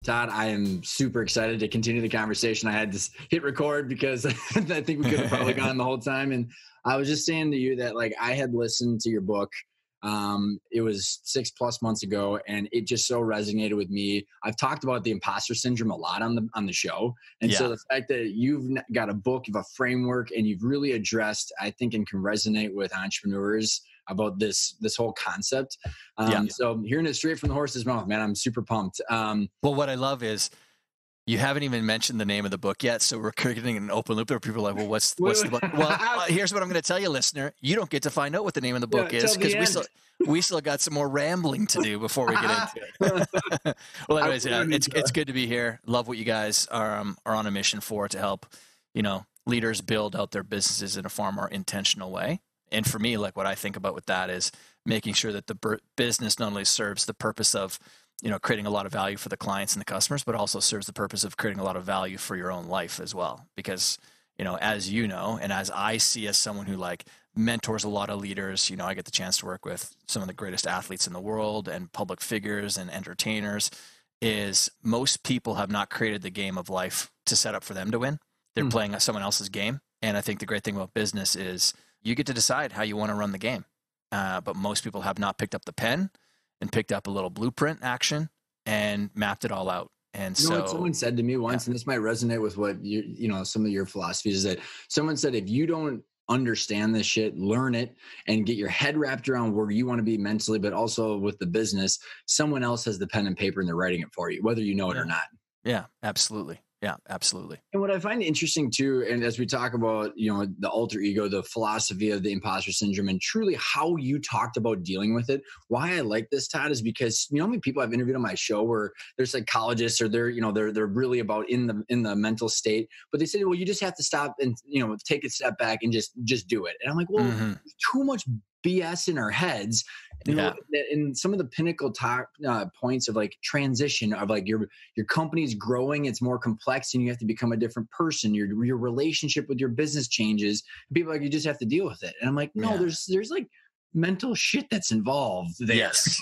Todd, I am super excited to continue the conversation. I had to hit record because I think we could have probably gone the whole time. And I was just saying to you that like I had listened to your book. It was 6+ months ago, and it just so resonated with me. I've talked about the imposter syndrome a lot on the show, and so the fact that you've got a book, you have a framework, and you've really addressed, I think, and can resonate with entrepreneurs about this whole concept. So hearing it straight from the horse's mouth, man, I'm super pumped. Well, what I love is you haven't even mentioned the name of the book yet, so we're creating an open loop. There are people like, well, what's the book? Well, here's what I'm going to tell you, listener. You don't get to find out what the name of the book is because we still got some more rambling to do before we get into it. Well, anyways, it's good to be here. Love what you guys are on a mission for, to help, leaders build out their businesses in a far more intentional way. And for me, like what I think about with that is making sure that the business not only serves the purpose of, creating a lot of value for the clients and the customers, but also serves the purpose of creating a lot of value for your own life as well. Because, as you know, and as I see as someone who like mentors a lot of leaders, I get the chance to work with some of the greatest athletes in the world and public figures and entertainers, is most people have not created the game of life to set up for them to win. They're playing someone else's game. And I think the great thing about business is you get to decide how you want to run the game. But most people have not picked up the pen and picked up a little blueprint action and mapped it all out. And so what someone said to me once, and this might resonate with what some of your philosophies, is that someone said, if you don't understand this shit, learn it and get your head wrapped around where you want to be mentally, but also with the business, someone else has the pen and paper and they're writing it for you, whether you know it or not. Yeah, absolutely. Yeah, absolutely. And what I find interesting too, and as we talk about, the alter ego, the philosophy of the imposter syndrome, and truly how you talked about dealing with it, why I like this, Todd, is because, how many people I've interviewed on my show where they're psychologists or they're really about in the mental state, but they say, well, you just have to stop and, take a step back and just do it. And I'm like, well, there's too much BS in our heads. And some of the pinnacle points of like transition of like your company's growing, it's more complex and you have to become a different person. Your relationship with your business changes. People are like, you just have to deal with it. And I'm like, no, there's like mental shit that's involved there. Yes.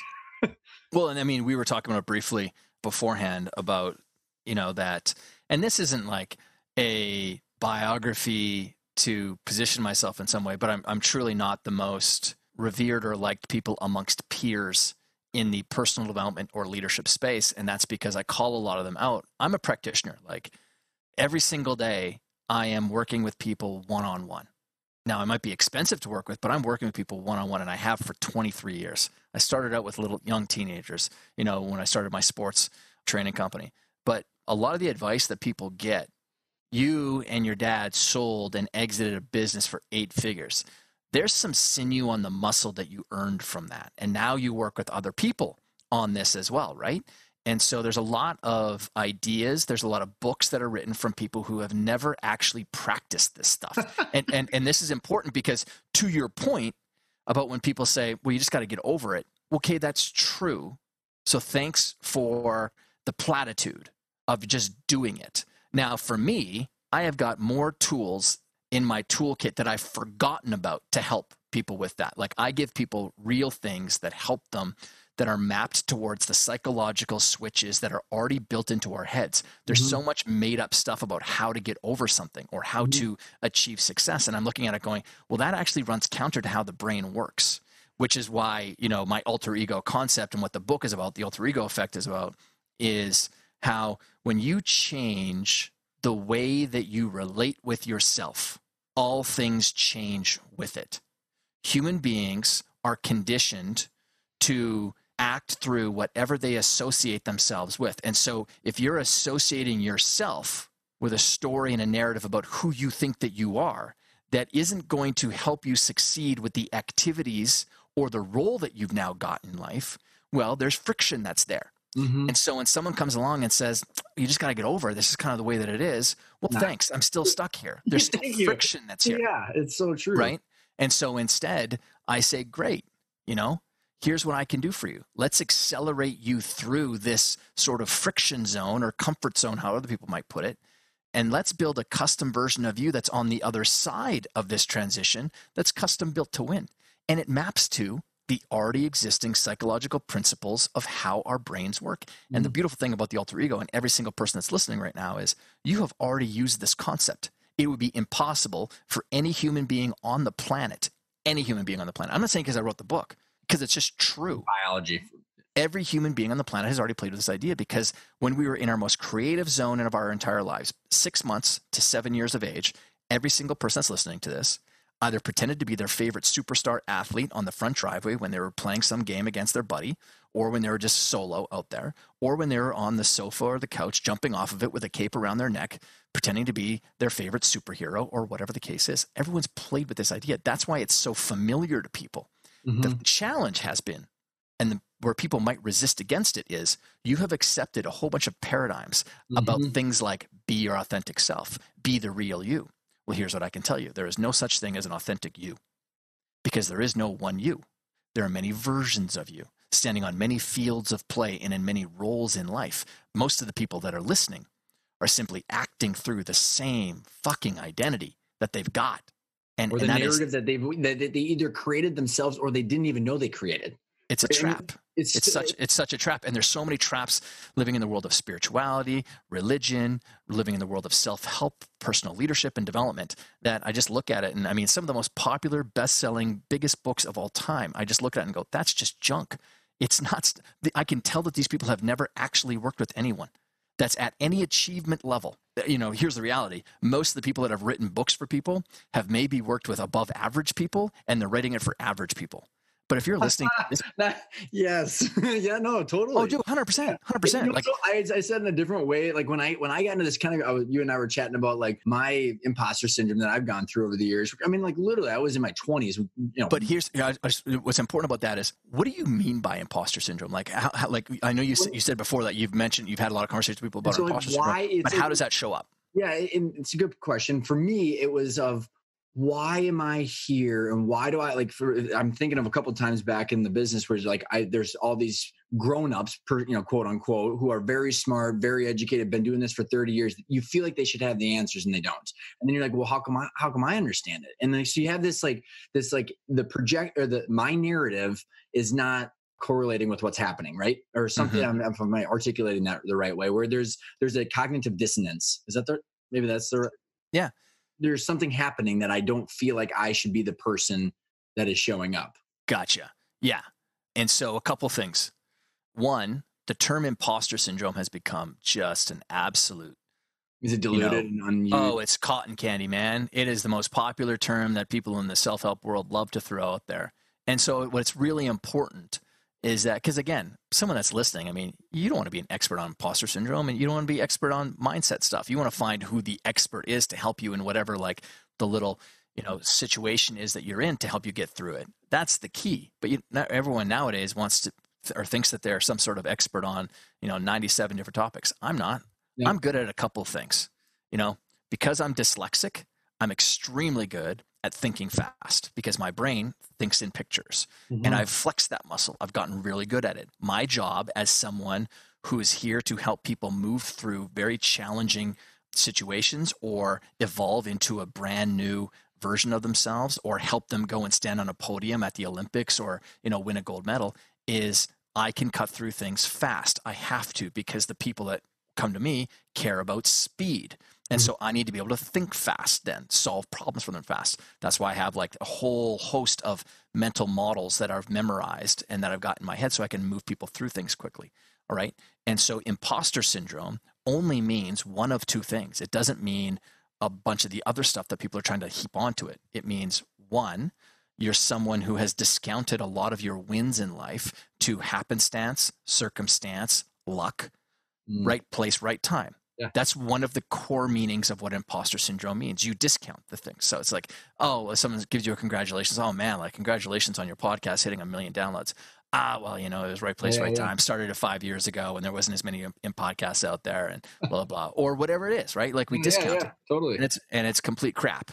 Well, and I mean, we were talking about briefly beforehand about, that, and this isn't like a biography to position myself in some way, but I'm truly not the most revered or liked people amongst peers in the personal development or leadership space. And that's because I call a lot of them out. I'm a practitioner. Like every single day I am working with people one-on-one. Now, it might be expensive to work with, but I'm working with people one-on-one, and I have for 23 years. I started out with little young teenagers, when I started my sports training company. But a lot of the advice that people get, you and your dad sold and exited a business for 8 figures. There's some sinew on the muscle that you earned from that. And now you work with other people on this as well, right? And so there's a lot of ideas. There's a lot of books that are written from people who have never actually practiced this stuff. And this is important because, to your point about when people say, well, you just got to get over it. Okay, that's true. So thanks for the platitude of just doing it. Now, for me, I have got more tools in my toolkit that I've forgotten about to help people with that. Like I give people real things that help them, that are mapped towards the psychological switches that are already built into our heads. There's so much made up stuff about how to get over something or how to achieve success. And I'm looking at it going, well, that actually runs counter to how the brain works, which is why, my alter ego concept and what the book is about, the alter ego effect is about, is how when you change the way that you relate with yourself, all things change with it. Human beings are conditioned to act through whatever they associate themselves with. And so if you're associating yourself with a story and a narrative about who you think that you are, that isn't going to help you succeed with the activities or the role that you've now got in life, well, there's friction that's there. And so when someone comes along and says, you just got to get over it, this is kind of the way that it is. Well, thanks. I'm still stuck here. There's still friction that's here. Yeah, it's so true. Right? And so instead, I say, great, here's what I can do for you. Let's accelerate you through this sort of friction zone or comfort zone, how other people might put it. And let's build a custom version of you that's on the other side of this transition that's custom built to win. And it maps to the already existing psychological principles of how our brains work. And the beautiful thing about the alter ego and every single person that's listening right now is you have already used this concept. It would be impossible for any human being on the planet, I'm not saying because I wrote the book, because it's just true. Biology. Every human being on the planet has already played with this idea, because when we were in our most creative zone of our entire lives, 6 months to 7 years of age, every single person that's listening to this either pretended to be their favorite superstar athlete on the front driveway when they were playing some game against their buddy, or when they were just solo out there, or when they were on the sofa or the couch jumping off of it with a cape around their neck, pretending to be their favorite superhero or whatever the case is. Everyone's played with this idea. That's why it's so familiar to people. The challenge has been, and where people might resist against it, is you have accepted a whole bunch of paradigms about things like be your authentic self, be the real you. Well, here's what I can tell you. There is no such thing as an authentic you, because there is no one you. There are many versions of you, standing on many fields of play and in many roles in life. Most of the people that are listening are simply acting through the same fucking identity that they've got. Or the narrative that they either created themselves or they didn't even know they created. It's a trap. It's such a trap. And there's so many traps living in the world of spirituality, religion, living in the world of self-help, personal leadership and development, that I just look at it. And I mean, some of the most popular, best-selling, biggest books of all time, I just look at it and go, that's just junk. It's not. I can tell that these people have never actually worked with anyone that's at any achievement level. You know, here's the reality. Most of the people that have written books for people have maybe worked with above average people, and they're writing it for average people. But if you're listening to this, yes. Yeah, no, totally. Oh, dude, 100%. 100%. You know, so I said in a different way, like when I got into this kind of, you and I were chatting about like my imposter syndrome that I've gone through over the years. I mean, like literally I was in my 20s, you know. But here's what's important about that is, what do you mean by imposter syndrome? Like, how like I know you said before that you've had a lot of conversations with people about imposter syndrome, but how does that show up? Yeah, it's a good question. For me, it was of, why am I here? And why do I I'm thinking of a couple of times back in the business where like there's all these grown-ups, quote unquote, who are very smart, very educated, been doing this for 30 years. You feel like they should have the answers and they don't. And then you're like, well, how come I understand it? And then so you have this my narrative is not correlating with what's happening, right? Or something. If I'm articulating that the right way, where there's a cognitive dissonance. Is that maybe that's the yeah. There's something happening that I don't feel like I should be the person that is showing up. Gotcha. Yeah. And so a couple things. One, the term imposter syndrome has become just an absolute. Is it diluted and unused? Oh, it's cotton candy, man. It is the most popular term that people in the self-help world love to throw out there. And so what's really important is that, because again, someone that's listening, I mean, you don't want to be an expert on imposter syndrome, and you don't want to be expert on mindset stuff. You want to find who the expert is to help you in whatever, like the little, situation is that you're in, to help you get through it. That's the key. But everyone nowadays wants to, or thinks that they're some sort of expert on, 97 different topics. I'm not. Yeah. I'm good at a couple of things, because I'm dyslexic. I'm extremely good at thinking fast because my brain thinks in pictures, and I've flexed that muscle. I've gotten really good at it. My job as someone who is here to help people move through very challenging situations or evolve into a brand new version of themselves, or help them go and stand on a podium at the Olympics, or, win a gold medal, is I can cut through things fast. I have to, because the people that come to me care about speed. And so I need to be able to think fast, then solve problems for them fast. That's why I have like a whole host of mental models that I've memorized and that I've got in my head, so I can move people through things quickly. All right. And so imposter syndrome only means one of two things. It doesn't mean a bunch of the other stuff that people are trying to heap onto it. It means, one, you're someone who has discounted a lot of your wins in life to happenstance, circumstance, luck, right place, right time. Yeah. That's one of the core meanings of what imposter syndrome means. You discount the thing. So it's like, oh, someone gives you a congratulations. Oh man, like congratulations on your podcast hitting 1 million downloads. Well, it was right place, right time. Started it 5 years ago when there wasn't as many podcasts out there, and blah, blah, or whatever it is, right? Like we discount it. Totally. And it's complete crap.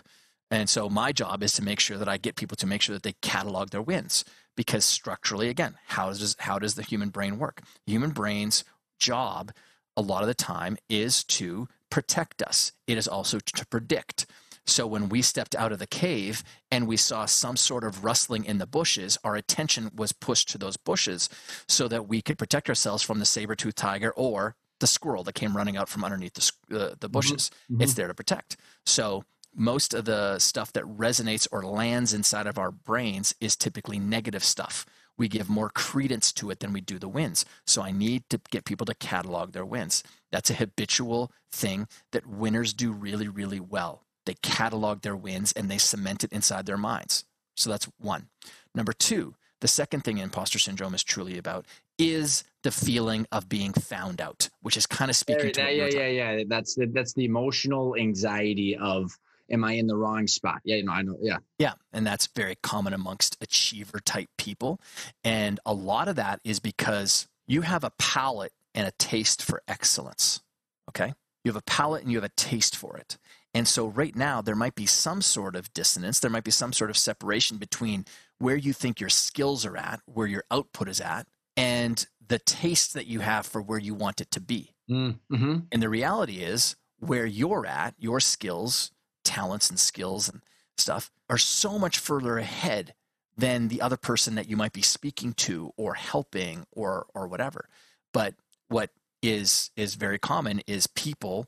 And so my job is to make sure that I get people to make sure that they catalog their wins, because structurally, again, how does the human brain work? The human brain's job a lot of the time is to protect us. It is also to predict. So when we stepped out of the cave and we saw some sort of rustling in the bushes, our attention was pushed to those bushes so that we could protect ourselves from the saber-toothed tiger or the squirrel that came running out from underneath the bushes. Mm-hmm. It's there to protect. So most of the stuff that resonates or lands inside of our brains is typically negative stuff. We give more credence to it than we do the wins. So I need to get people to catalog their wins. That's a habitual thing that winners do really, really well. They catalog their wins and they cement it inside their minds. So that's one. Number two, the second thing imposter syndrome is truly about is the feeling of being found out, which is kind of speaking to what yeah. That's the emotional anxiety of, am I in the wrong spot? Yeah, I know. Yeah. Yeah. And that's very common amongst achiever type people. And a lot of that is because you have a palate and a taste for excellence. Okay. You have a palate and you have a taste for it. And so right now there might be some sort of dissonance. There might be some sort of separation between where you think your skills are at, where your output is at, and the taste that you have for where you want it to be. Mm-hmm. And the reality is where you're at, your skills, talents and skills and stuff are so much further ahead than the other person that you might be speaking to or helping or whatever. But what is very common is people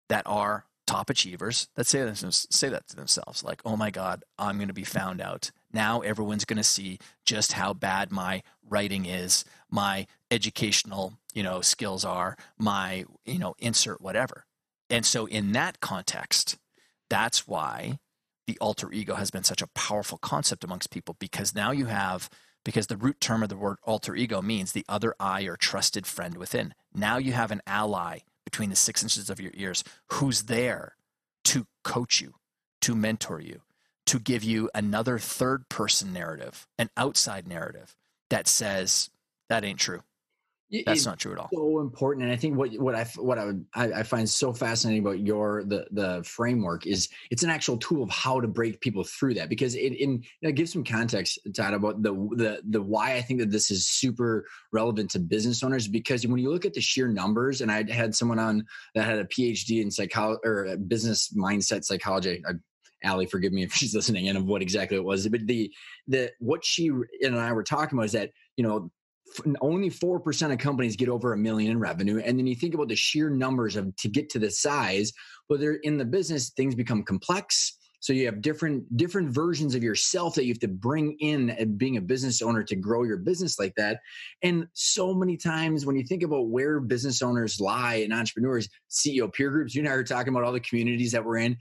that are top achievers that say that to themselves, like, oh my God, I'm going to be found out. Now everyone's going to see just how bad my writing is, my educational, skills are, my, insert whatever. And so in that context, that's why the alter ego has been such a powerful concept amongst people, because now because the root term of the word alter ego means the other I or trusted friend within. Now you have an ally between the 6 inches of your ears who's there to coach you, to mentor you, to give you another third person narrative, an outside narrative that says that ain't true. That's not true at all. So important, and I think what I find so fascinating about the framework is it's an actual tool of how to break people through that, because it gives some context, Todd, about the why I think that this is super relevant to business owners. Because when you look at the sheer numbers, and I had someone on that had a PhD in psychology or business mindset psychology. Allie, forgive me if she's listening in of what exactly it was, but what she and I were talking about is that only 4% of companies get over $1 million in revenue. And then you think about the sheer numbers to get to the size, but they're in the business, things become complex. So you have different versions of yourself that you have to bring in at being a business owner to grow your business like that. And so many times when you think about where business owners lie and entrepreneurs, CEO peer groups, you and I are talking about all the communities that we're in,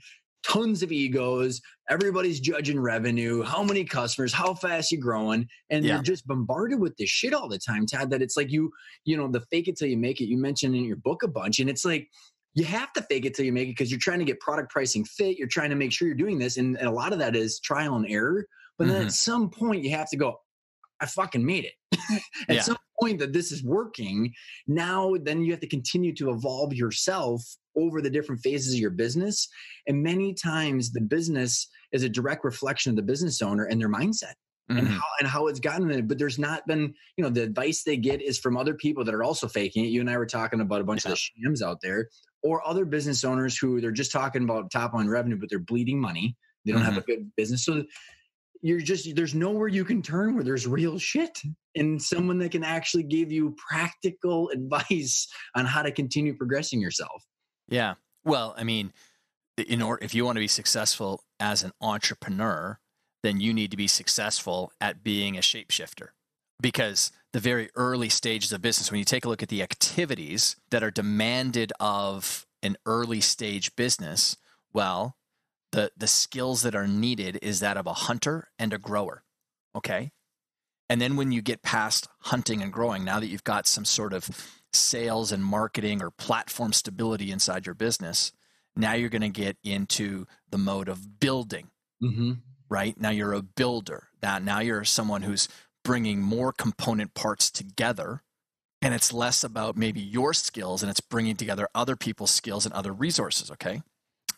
tons of egos, everybody's judging revenue, how many customers, how fast you're growing. And you're just bombarded with this shit all the time, Todd, that it's like the fake it till you make it, you mentioned in your book a bunch. And it's like, you have to fake it till you make it because you're trying to get product pricing fit. You're trying to make sure you're doing this. And a lot of that is trial and error. But then at some point you have to go, I fucking made it. At some point that this is working. Now, then you have to continue to evolve yourself over the different phases of your business. And many times the business is a direct reflection of the business owner and their mindset and how it's gotten there. But there's not been, the advice they get is from other people that are also faking it. You and I were talking about a bunch of the shams out there, or other business owners who they're just talking about top line revenue, but they're bleeding money. They don't have a good business. So there's nowhere you can turn where there's real shit and someone that can actually give you practical advice on how to continue progressing yourself. Yeah. Well, I mean, if you want to be successful as an entrepreneur, then you need to be successful at being a shapeshifter, because the very early stages of business, when you take a look at the activities that are demanded of an early stage business, well, the skills that are needed is that of a hunter and a grower. Okay. And then when you get past hunting and growing, now that you've got some sort of sales and marketing or platform stability inside your business, now you're going to get into the mode of building, right? Now you're a builder. Now you're someone who's bringing more component parts together, and it's less about maybe your skills and it's bringing together other people's skills and other resources. Okay.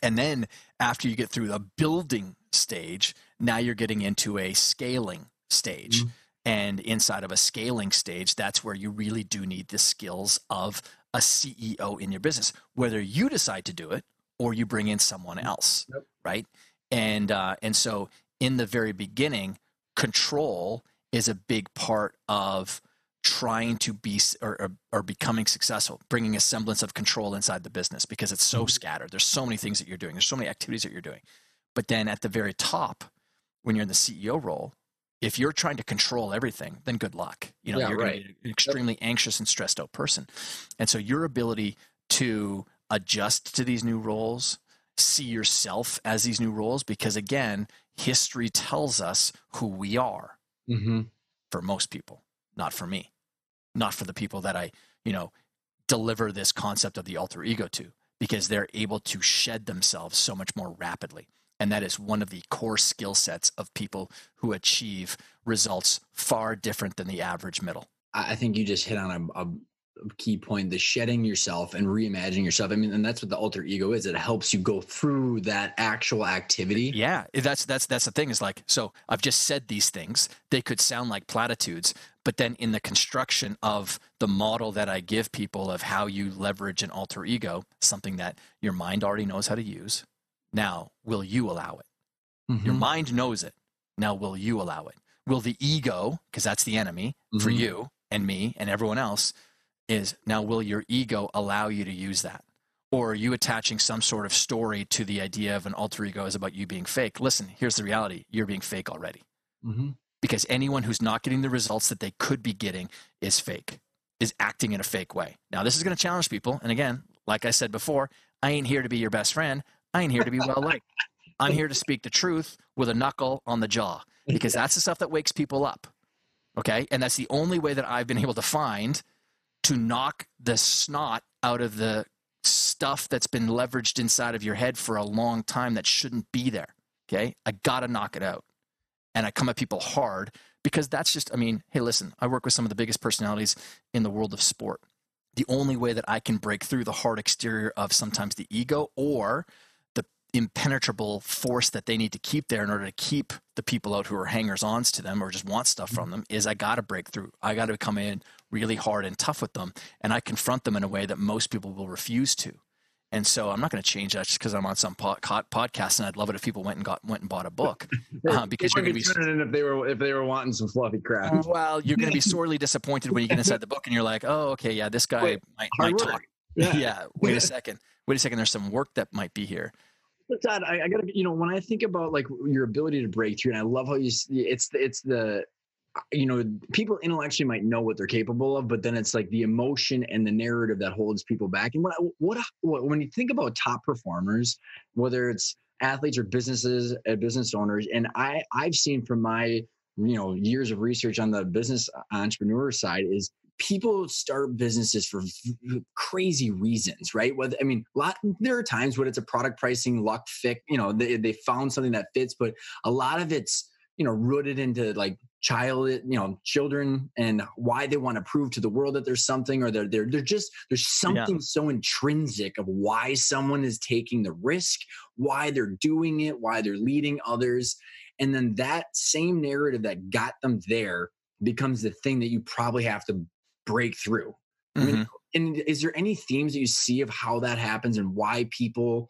And then after you get through the building stage, now you're getting into a scaling stage. And inside of a scaling stage, that's where you really do need the skills of a CEO in your business, whether you decide to do it or you bring in someone else, Yep. right? And so in the very beginning, control is a big part of trying to be or becoming successful, bringing a semblance of control inside the business, because it's so scattered. There's so many things that you're doing. There's so many activities that you're doing. But then at the very top, when you're in the CEO role, if you're trying to control everything, then good luck. You're going to be an extremely anxious and stressed out person. And so your ability to adjust to these new roles, see yourself as these new roles, because again, history tells us who we are for most people, not for me, not for the people that I, deliver this concept of the alter ego to, because they're able to shed themselves so much more rapidly. And that is one of the core skill sets of people who achieve results far different than the average middle. I think you just hit on a key point, the shedding yourself and reimagining yourself. I mean, and that's what the alter ego is. It helps you go through that actual activity. Yeah, that's the thing, is like, so I've just said these things. They could sound like platitudes, but then in the construction of the model that I give people of how you leverage an alter ego, something that your mind already knows how to use. Now, will you allow it? Your mind knows it. Now, will you allow it? Will the ego, because that's the enemy for you and me and everyone else, is now will your ego allow you to use that? Or are you attaching some sort of story to the idea of an alter ego is about you being fake? Listen, here's the reality. You're being fake already. Because anyone who's not getting the results that they could be getting is fake, is acting in a fake way. Now, this is going to challenge people. And again, like I said before, I ain't here to be your best friend. I ain't here to be well-liked. I'm here to speak the truth with a knuckle on the jaw, because that's the stuff that wakes people up, okay? And that's the only way that I've been able to find to knock the snot out of the stuff that's been leveraged inside of your head for a long time that shouldn't be there, okay? I got to knock it out. And I come at people hard, because that's just, hey, listen, I work with some of the biggest personalities in the world of sport. The only way that I can break through the hard exterior of sometimes the ego or impenetrable force that they need to keep there in order to keep the people out who are hangers-ons to them or just want stuff from them, is I got to break through. I got to come in really hard and tough with them, and I confront them in a way that most people will refuse to. And so I'm not going to change that just because I'm on some podcast, and I'd love it if people went and bought a book, because you're going to be tuning in if they were wanting some fluffy crap. Well, you're going to be sorely disappointed when you get inside the book and you're like, oh, okay, yeah, this guy might talk. Yeah. Wait a second. There's some work that might be here. But Todd, I gotta, when I think about like your ability to break through, and I love how it's the, people intellectually might know what they're capable of, but then it's like the emotion and the narrative that holds people back. And when you think about top performers, whether it's athletes or business owners, and I've seen from my, years of research on the business entrepreneur side, is people start businesses for crazy reasons, right? There are times when it's a product pricing, luck, fit, they found something that fits, but a lot of it's, rooted into like children and why they want to prove to the world that there's something, or there's something so intrinsic of why someone is taking the risk, why they're doing it, why they're leading others. And then that same narrative that got them there becomes the thing that you probably have to break through. And is there any themes that you see of how that happens and why people,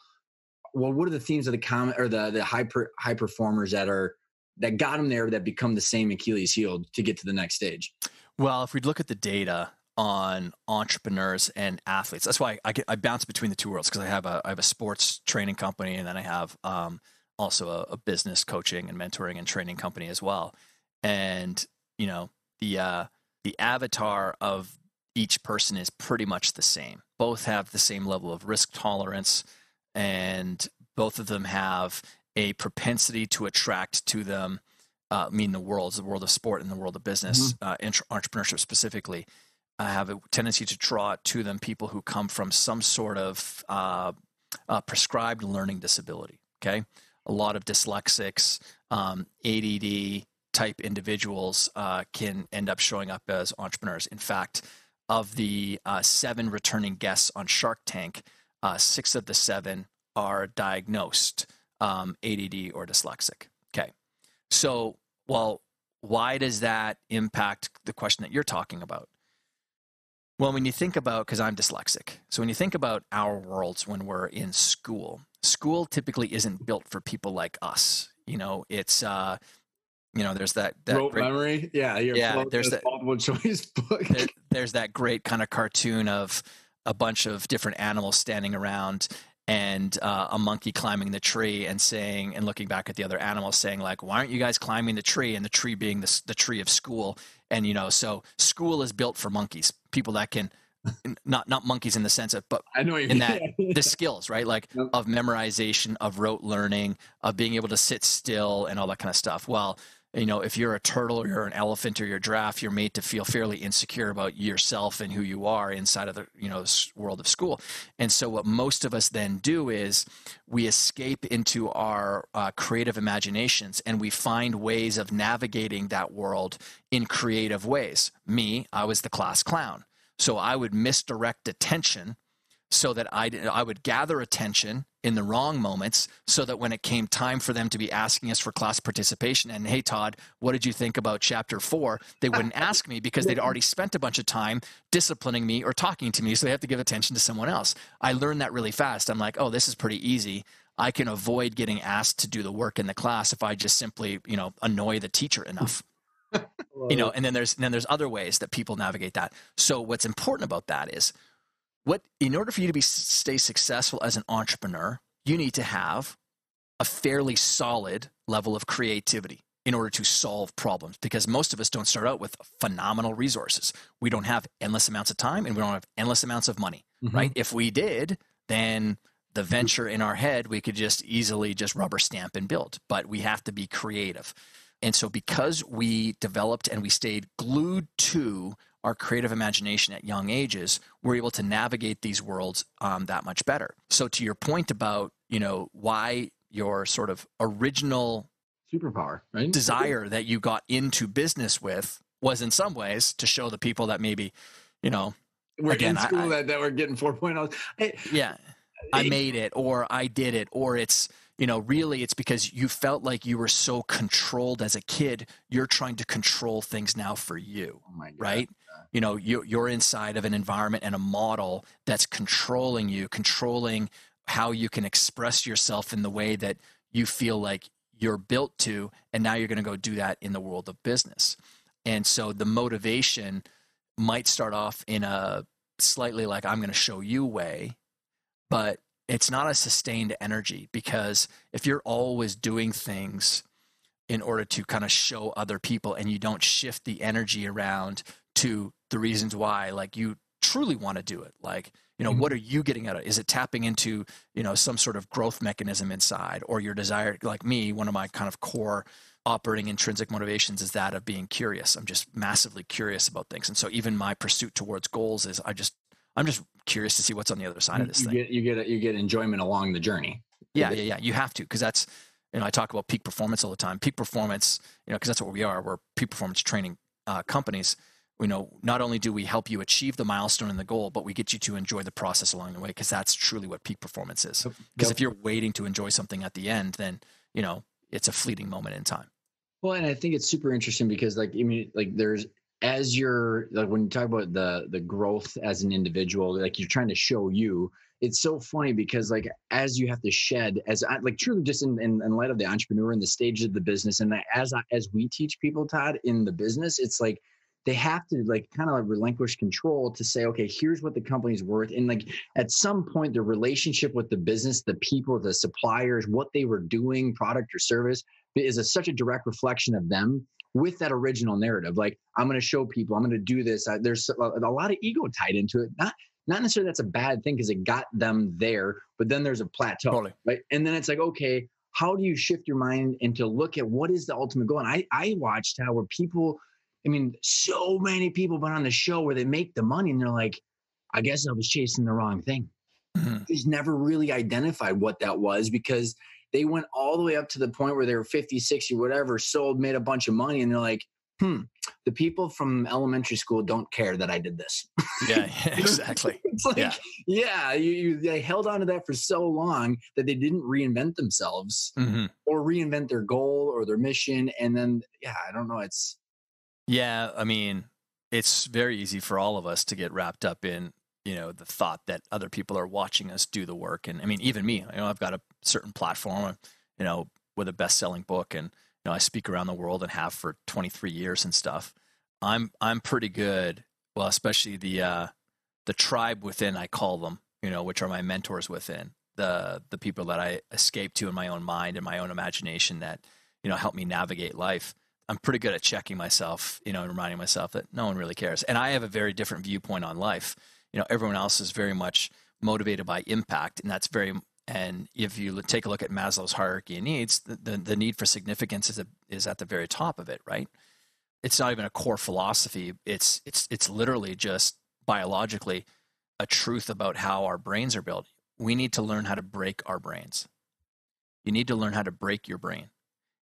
what are the themes of the common or the high performers that got them there, that become the same Achilles heel to get to the next stage? Well, if we look at the data on entrepreneurs and athletes, that's why I bounce between the two worlds, because I have a sports training company, and then I have also a business coaching and mentoring and training company as well. And the avatar of each person is pretty much the same. Both have the same level of risk tolerance, and both of them have a propensity to attract to them, the world of sport and the world of business, entrepreneurship specifically, have a tendency to draw to them people who come from some sort of prescribed learning disability, okay? A lot of dyslexics, ADD type individuals can end up showing up as entrepreneurs. In fact, of the 7 returning guests on Shark Tank, 6 of the 7 are diagnosed ADD or dyslexic. Okay. So, why does that impact the question that you're talking about? Well, when you think about, because I'm dyslexic, so when you think about our worlds when we're in school, school typically isn't built for people like us. It's there's that rote great memory. Yeah, there's that multiple choice book. there's that great kind of cartoon of a bunch of different animals standing around and a monkey climbing the tree and saying, and looking back at the other animals saying, like, why aren't you guys climbing the tree? And the tree being the tree of school. And so school is built for monkeys, people that can not monkeys in the sense of, but I know what you in mean. that the skills, right? Like of memorization, of rote learning, of being able to sit still and all that kind of stuff. Well, if you're a turtle or you're an elephant or you're a giraffe, you're made to feel fairly insecure about yourself and who you are inside of the world of school. And so what most of us then do is we escape into our creative imaginations, and we find ways of navigating that world in creative ways. I was the class clown. So I would misdirect attention so that I would gather attention in the wrong moments, so that when it came time for them to be asking us for class participation and, hey, Todd, what did you think about chapter 4? They wouldn't ask me because they'd already spent a bunch of time disciplining me or talking to me, so they have to give attention to someone else. I learned that really fast. I'm like, oh, this is pretty easy. I can avoid getting asked to do the work in the class if I just simply, annoy the teacher enough. And then there's other ways that people navigate that. So what's important about that is, in order for you to stay successful as an entrepreneur, you need to have a fairly solid level of creativity in order to solve problems, because most of us don't start out with phenomenal resources. We don't have endless amounts of time, and we don't have endless amounts of money, right? If we did, then the venture in our head, we could just easily just rubber stamp and build, but we have to be creative. And so because we developed and we stayed glued to our creative imagination at young ages, we're able to navigate these worlds that much better. So to your point about, why your sort of original superpower, right? Desire that you got into business with was in some ways to show the people that maybe, we're again, in school that we're getting 4.0. I made it, or I did it, or it's, really it's because you felt like you were so controlled as a kid. You're trying to control things now for you, right? You're inside of an environment and a model that's controlling you, controlling how you can express yourself in the way that you feel like you're built to. And now you're going to go do that in the world of business. And so the motivation might start off in a slightly like, I'm going to show you way, but it's not a sustained energy, because if you're always doing things in order to kind of show other people and you don't shift the energy around to the reasons why, like, you truly want to do it, like, what are you getting out of it? Is it tapping into, some sort of growth mechanism inside, or your desire? Like me, one of my kind of core operating intrinsic motivations is that of being curious. I'm just massively curious about things. And so even my pursuit towards goals is I'm just curious to see what's on the other side of this thing. You get enjoyment along the journey. Yeah. You have to, because that's, I talk about peak performance all the time. Peak performance, because that's what we are. We're peak performance training companies. Not only do we help you achieve the milestone and the goal, but we get you to enjoy the process along the way, because that's truly what peak performance is. Because if you're waiting to enjoy something at the end, then, it's a fleeting moment in time. Well, and I think it's super interesting because, there's, as you're, like, when you talk about the growth as an individual, like, you're trying to show you, it's so funny because, like, as you have to shed, truly just in light of the entrepreneur and the stage of the business, and as we teach people, Todd, in the business, it's like they have to kind of relinquish control to say, okay, here's what the company's worth. And at some point, the relationship with the business, the people, the suppliers, what they were doing, product or service, is such a direct reflection of them with that original narrative. Like, I'm going to show people, I'm going to do this. There's a lot of ego tied into it. Not necessarily that's a bad thing because it got them there, but then there's a plateau, totally. Right? And then it's like, okay, how do you shift your mind and to look at what is the ultimate goal? And I watched how where people, so many people been on the show where they make the money and they're like, I guess I was chasing the wrong thing. Mm-hmm. Just never really identified what that was, because they went all the way up to the point where they were 50, 60, whatever, sold, made a bunch of money. And they're like, the people from elementary school don't care that I did this. Yeah, exactly. It's like, they held on to that for so long that they didn't reinvent themselves or reinvent their goal or their mission. And then, I don't know. it's very easy for all of us to get wrapped up in, the thought that other people are watching us do the work. And I mean, even me, I've got a certain platform, with a best-selling book, and I speak around the world and have for 23 years and stuff. I'm pretty good. Well, especially the tribe within, I call them, which are my mentors within, the people that I escape to in my own mind and my own imagination that, help me navigate life. I'm pretty good at checking myself, and reminding myself that no one really cares. And I have a very different viewpoint on life. Everyone else is very much motivated by impact, and if you take a look at Maslow's hierarchy of needs, the need for significance is at the very top of it, right? It's not even a core philosophy. It's literally just biologically a truth about how our brains are built. We need to learn how to break our brains. You need to learn how to break your brain.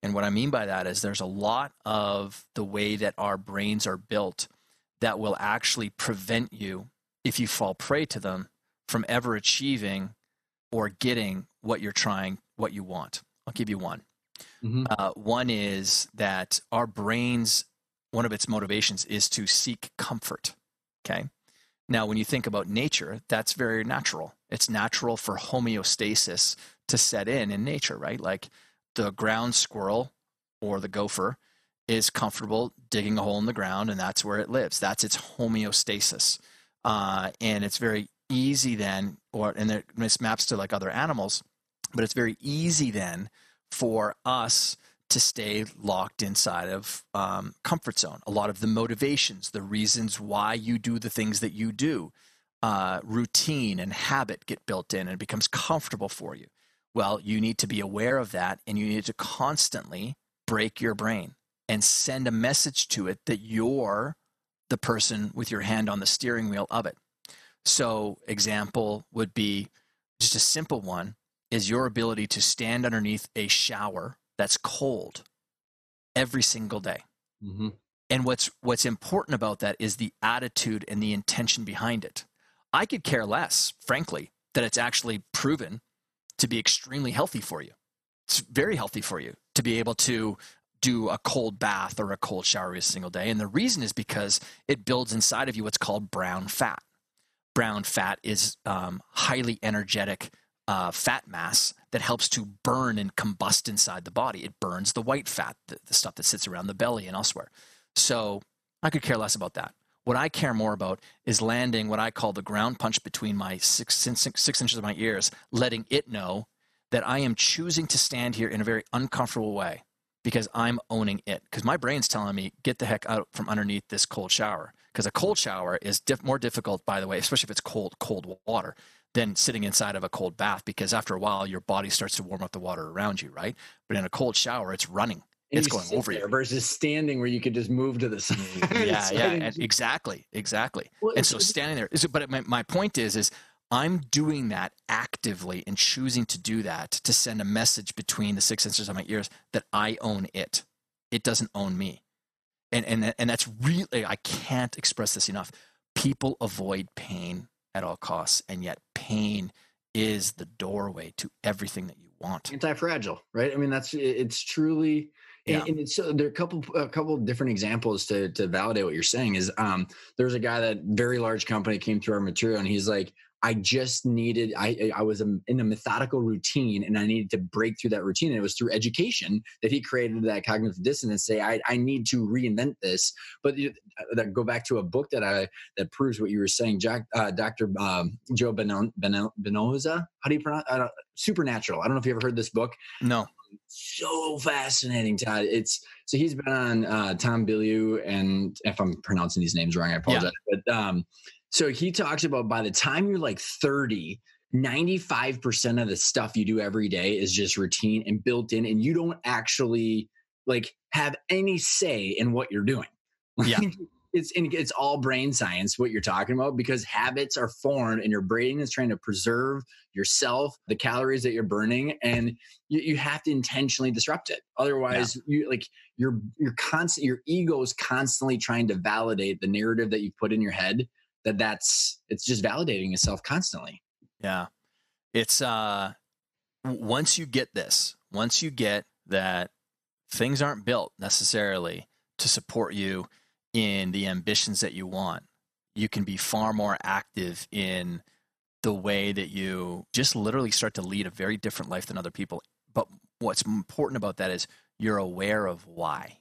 And what I mean by that is there's a lot of the way that our brains are built that will actually prevent you, if you fall prey to them, from ever achieving or getting what you want. I'll give you one. Mm-hmm. One is that our brains, one of its motivations is to seek comfort. Okay. Now, when you think about nature, that's very natural. It's natural for homeostasis to set in nature, right? Like the ground squirrel or the gopher is comfortable digging a hole in the ground, and that's where it lives. That's its homeostasis. And it's very easy then, this maps to like other animals, but it's very easy then for us to stay locked inside of comfort zone. A lot of the motivations, the reasons why you do the things that you do, routine and habit get built in and it becomes comfortable for you. Well, you need to be aware of that, and you need to constantly break your brain and send a message to it that you're the person with your hand on the steering wheel of it. So example would be just a simple one is your ability to stand underneath a shower that's cold every single day. Mm-hmm. And what's important about that is the attitude and the intention behind it. I could care less, frankly, that it's actually proven to be extremely healthy for you. It's very healthy for you to be able to do a cold bath or a cold shower every single day. And the reason is because it builds inside of you what's called brown fat. Brown fat is highly energetic fat mass that helps to burn and combust inside the body. It burns the white fat, the stuff that sits around the belly and elsewhere. So I could care less about that. What I care more about is landing what I call the ground punch between my six inches of my ears, letting it know that I am choosing to stand here in a very uncomfortable way because I'm owning it. Because my brain's telling me, get the heck out from underneath this cold shower. Because a cold shower is more difficult, by the way, especially if it's cold water, than sitting inside of a cold bath. Because after a while, your body starts to warm up the water around you, right? But in a cold shower, it's running. And it's going over you. Versus standing where you could just move to the side. Yeah, exactly. Well, and so standing there, but my point is I'm doing that actively and choosing to do that to send a message between the 6 inches of my ears that I own it. It doesn't own me. And that's really, I can't express this enough. People avoid pain at all costs, and yet pain is the doorway to everything that you want. Anti-fragile, right? I mean, it's truly, yeah. And it's, there are a couple of different examples to validate what you're saying is, there's a guy that very large company came through our material and he's like, I just needed, I was in a methodical routine and I needed to break through that routine. And it was through education that he created that cognitive dissonance, say, I need to reinvent this. But that go back to a book that proves what you were saying, Dr. Joe Benoza. How do you pronounce it? Supernatural. I don't know if you ever heard this book. No. So fascinating, Todd. So he's been on Tom Bilyeu, and if I'm pronouncing these names wrong, I apologize. Yeah. But so he talks about by the time you're like 30, 95% of the stuff you do every day is just routine and built in, and you don't actually like have any say in what you're doing. Yeah. It's all brain science, what you're talking about, because habits are formed and your brain is trying to preserve yourself, the calories that you're burning, and you have to intentionally disrupt it. Otherwise, your ego is constantly trying to validate the narrative that you put in your head. It's just validating itself constantly. Yeah. It's once you get that things aren't built necessarily to support you in the ambitions that you want, you can be far more active in the way that you just literally start to lead a very different life than other people. But what's important about that is you're aware of why.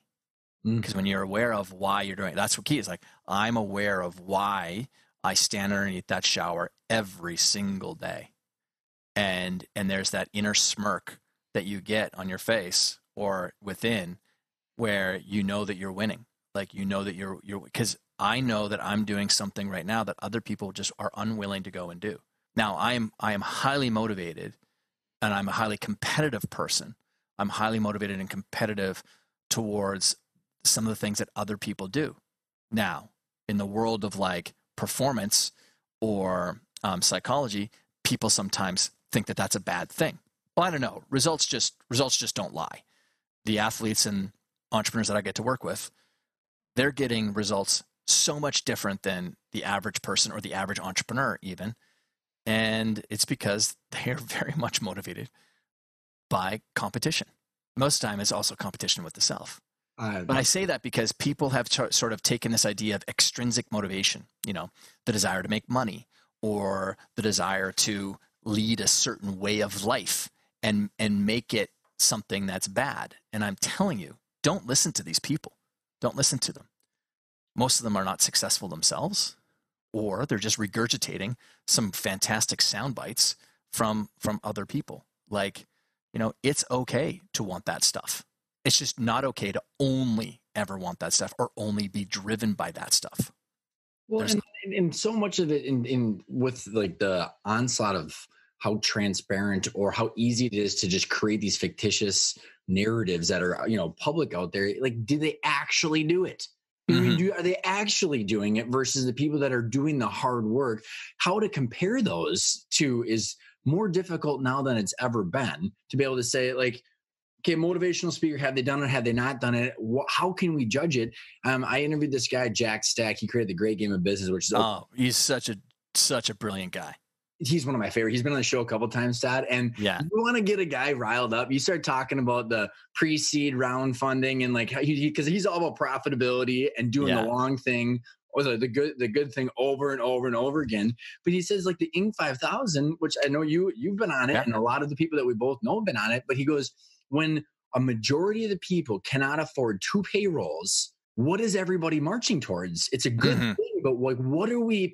Because when you're aware of why you're doing it, that's what key is. Like, I'm aware of why I stand underneath that shower every single day. And there's that inner smirk that you get on your face or within where you know that you're winning. Like, you know that you're because I know that I'm doing something right now that other people just are unwilling to go and do. Now, I am highly motivated, and I'm a highly competitive person. I'm highly motivated and competitive towards some of the things that other people do. Now, in the world of like performance or psychology, people sometimes think that that's a bad thing. Well, I don't know. Results just don't lie. The athletes and entrepreneurs that I get to work with, they're getting results so much different than the average person or the average entrepreneur even. And it's because they're very much motivated by competition. Most of the time, it's also competition with the self. But I say that because people have sort of taken this idea of extrinsic motivation, you know, the desire to make money or the desire to lead a certain way of life and make it something that's bad. And I'm telling you, don't listen to these people. Don't listen to them. Most of them are not successful themselves, or they're just regurgitating some fantastic sound bites from other people. Like, you know, it's okay to want that stuff. It's just not okay to only ever want that stuff or only be driven by that stuff. Well, and so much of it in with like the onslaught of how transparent or how easy it is to just create these fictitious narratives that are, you know, public out there. Like, do they actually do it? I mean, are they actually doing it versus the people that are doing the hard work? How to compare those two is more difficult now than it's ever been to be able to say, like, okay, motivational speaker, have they done it? Have they not done it? How can we judge it? I interviewed this guy, Jack Stack. He created the Great Game of Business, which is he's such a brilliant guy. He's one of my favorite. He's been on the show a couple of times, Todd. And yeah, you want to get a guy riled up. You start talking about the pre-seed round funding and like because he's all about profitability and doing the long thing or the good thing over and over and over again. But he says like the Inc. 5000, which I know you've been on it, and a lot of the people that we both know have been on it. But he goes, when a majority of the people cannot afford 2 payrolls, what is everybody marching towards? It's a good thing, but like, what are we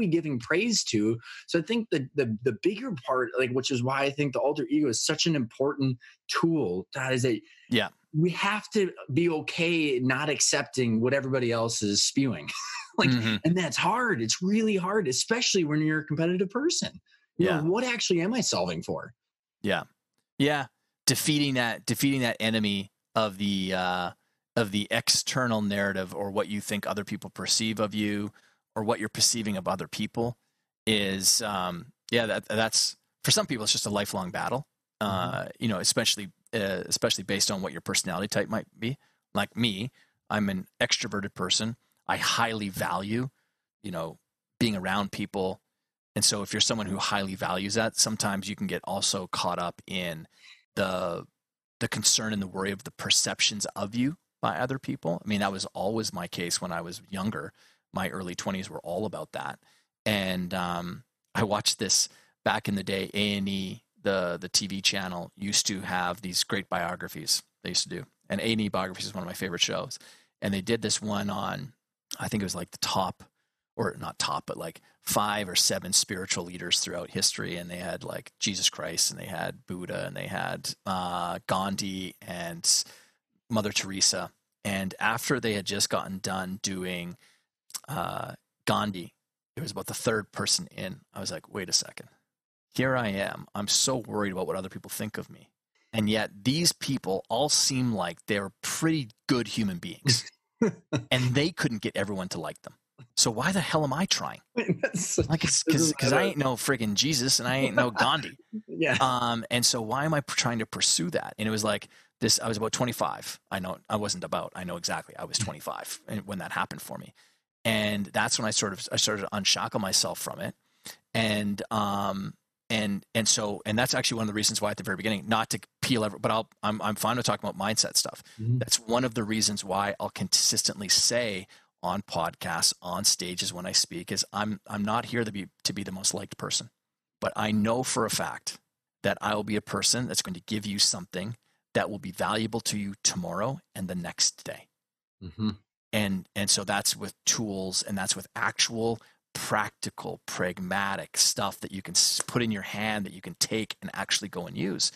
giving praise to? So I think the bigger part, like, which is why I think the alter ego is such an important tool. That is that we have to be okay not accepting what everybody else is spewing. Like, and that's hard. It's really hard, especially when you're a competitive person. You know, what actually am I solving for? Yeah. Defeating that enemy of the external narrative or what you think other people perceive of you or what you're perceiving of other people is that's for some people it's just a lifelong battle. You know, especially based on what your personality type might be. Like me, I'm an extroverted person. I highly value, you know, being around people. And so if you're someone who highly values that, sometimes you can get also caught up in the concern and the worry of the perceptions of you by other people. I mean, that was always my case when I was younger. My early 20s were all about that. And I watched this back in the day. A&E, the TV channel, used to have these great biographies they used to do. And A&E Biographies is one of my favorite shows. And they did this one on, I think it was like the top, or not top, but like 5 or 7 spiritual leaders throughout history. And they had like Jesus Christ, and they had Buddha, and they had Gandhi and Mother Teresa. And after they had just gotten done doing Gandhi, it was about the 3rd person in. I was like, wait a second. Here I am. I'm so worried about what other people think of me. And yet these people all seem like they're pretty good human beings. And they couldn't get everyone to like them. So why the hell am I trying? Like, it's because I ain't no friggin' Jesus and I ain't no Gandhi. And so why am I trying to pursue that? And it was like this. I was about 25. I know exactly. I was 25 when that happened for me. And that's when I started to unshackle myself from it. And that's actually one of the reasons why at the very beginning, not to peel every, but I'm fine with talking about mindset stuff. Mm-hmm. That's one of the reasons why I'll consistently say on podcasts, on stages when I speak, is I'm not here to be the most liked person, but I know for a fact that I will be a person that's going to give you something that will be valuable to you tomorrow and the next day. Mm-hmm. And so that's with tools, and that's with actual practical, pragmatic stuff that you can put in your hand, that you can take and actually go and use.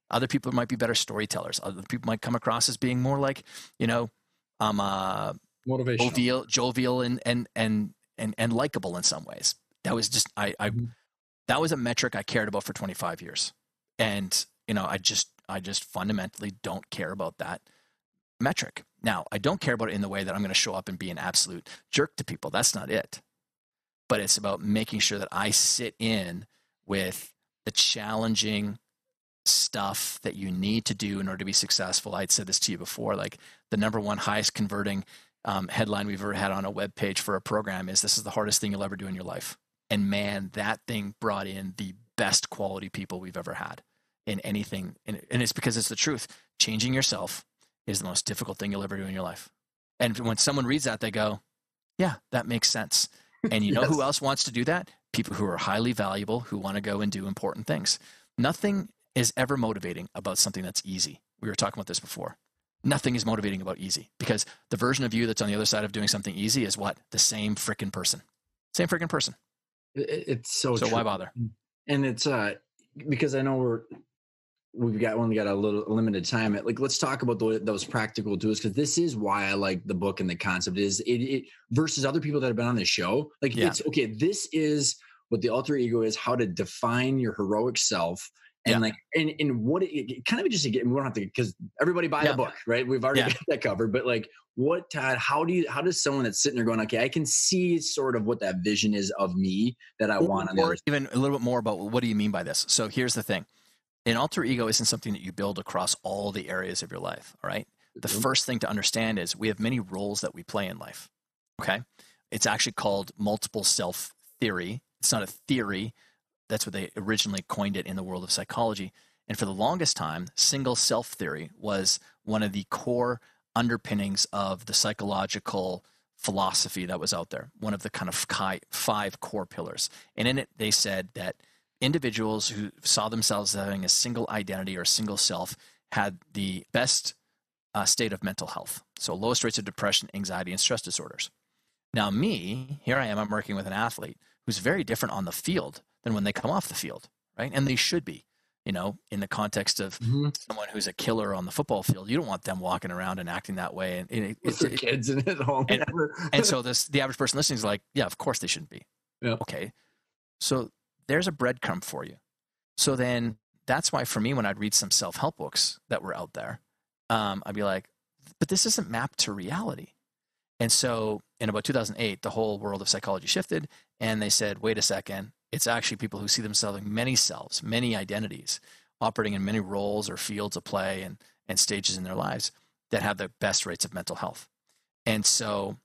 Other people might be better storytellers. Other people might come across as being more like, Motivational, jovial and likable in some ways. That was just mm-hmm. that was a metric I cared about for 25 years. And, I just fundamentally don't care about that metric. Now, I don't care about it in the way that I'm going to show up and be an absolute jerk to people. That's not it. But it's about making sure that I sit in with the challenging stuff that you need to do in order to be successful. I'd said this to you before, like the number one highest converting headline we've ever had on a web page for a program is, "This is the hardest thing you'll ever do in your life." And man, that thing brought in the best quality people we've ever had in anything. And it's because it's the truth. Changing yourself is the most difficult thing you'll ever do in your life. And when someone reads that, they go, yeah, that makes sense. And you know Yes. who else wants to do that? People who are highly valuable, who want to go and do important things. Nothing is ever motivating about something that's easy. We were talking about this before. Nothing is motivating about easy, because the version of you that's on the other side of doing something easy is what? The same freaking person. Same freaking person. It's so So true. why bother? And it's because I know we've got only got a little limited time. Let's talk about those practical tools, because this is why I like the book, and the concept is it versus other people that have been on the show. It's okay. This is what the alter ego is, how to define your heroic self. And and what it kind of just to get, we don't have to, because everybody buy the book, right? We've already got that covered. But Todd, how does someone that's sitting there going, okay, I can see sort of what that vision is of me that I want. Or even a little bit more about, what do you mean by this? So here's the thing. An alter ego isn't something that you build across all the areas of your life. All right. The first thing to understand is we have many roles that we play in life. Okay. It's actually called multiple self theory. It's not a theory. That's what they originally coined it in the world of psychology. And for the longest time, single self theory was one of the core underpinnings of the psychological philosophy that was out there, one of the kind of 5 core pillars. And in it, they said that individuals who saw themselves as having a single identity or a single self had the best state of mental health. So lowest rates of depression, anxiety, and stress disorders. Now here I am, I'm working with an athlete who's very different on the field than when they come off the field, right? And they should be, in the context of someone who's a killer on the football field. You don't want them walking around and acting that way. And it's their kids in at home. And so the average person listening is like, yeah, of course they shouldn't be. Yeah. Okay. So there's a breadcrumb for you. So then that's why for me, when I'd read some self-help books that were out there, I'd be like, but this isn't mapped to reality. And so in about 2008, the whole world of psychology shifted, and they said, wait a second, it's actually people who see themselves in many selves, many identities, operating in many roles or fields of play and stages in their lives that have the best rates of mental health. And so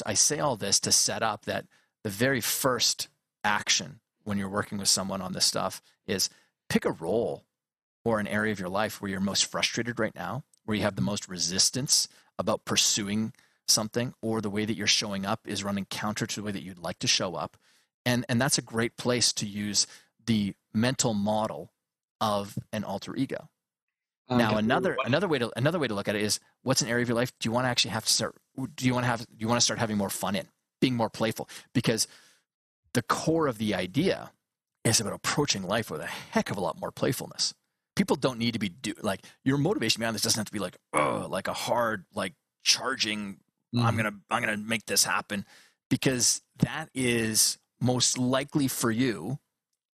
I say all this to set up that the very first action when you're working with someone on this stuff is pick a role or an area of your life where you're most frustrated right now, where you have the most resistance about pursuing something, or the way that you're showing up is running counter to the way that you'd like to show up. And that's a great place to use the mental model of an alter ego. Now, another way to look at it is, what's an area of your life do you want to actually have to start? Do you want to start having more fun in, being more playful? Because the core of the idea is about approaching life with a heck of a lot more playfulness. People don't need to be your motivation behind this doesn't have to be like a hard, charging. I'm gonna make this happen, because that is most likely for you,